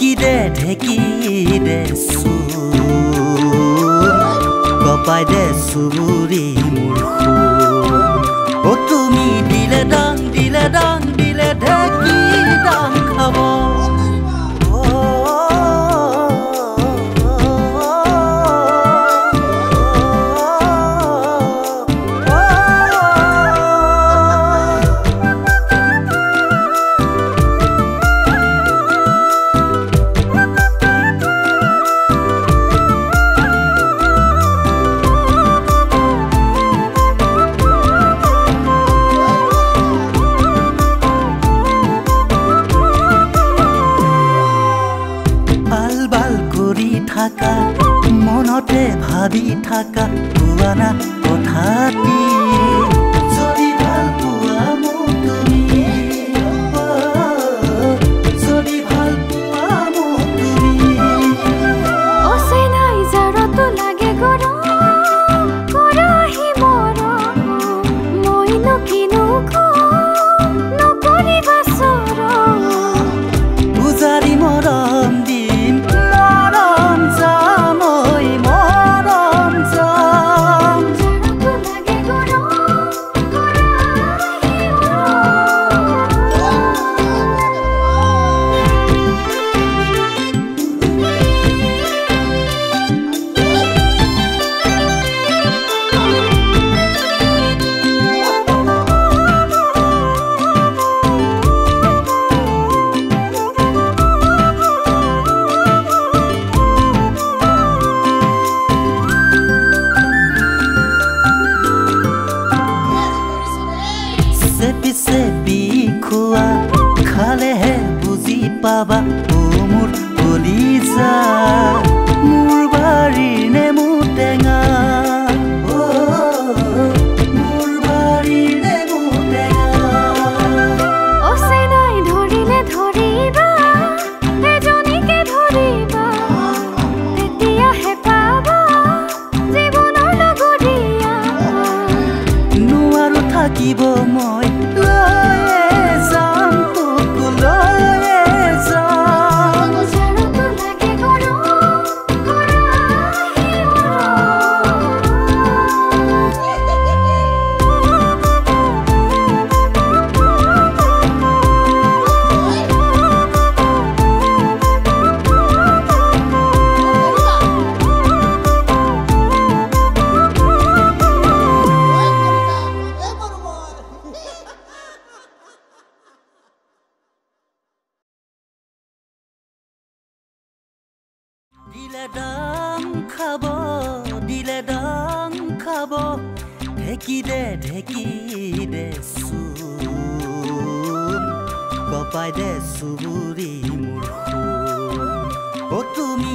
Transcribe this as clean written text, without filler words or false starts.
ঢেকি দে কপাই দে চুবুৰি মোৰ ও তুমি দিলে দাং ঢেকি দাং খাব মনতে ভাবি থাকা পুৱানা কথাটি যদি ভাল পোৱা মোক তুমি যদি ভাল পোৱা মোক তুমি অচেনাই জাৰতো লাগে গৰম কৰাহি মৰম মইনো কিনো নকৰিবা চৰম পূজাৰী মৰম দিম চেপি খোৱা খালেহে বুজি পাবা ও মোৰ কলিজা মোৰ বাৰীৰ নেমু টেঙা মোৰ বাৰীৰ নেমু টেঙা অচেনাই ধৰিলে ধৰিবা এজনীকে ধৰিবা তেতিয়াহে পাবা জীৱনৰ লগৰীয়া নোৱাৰো থাকিব মই দিলে দাং খাব ঢেকি দে কপাই দে চুবুৰি মোৰ ও তুমি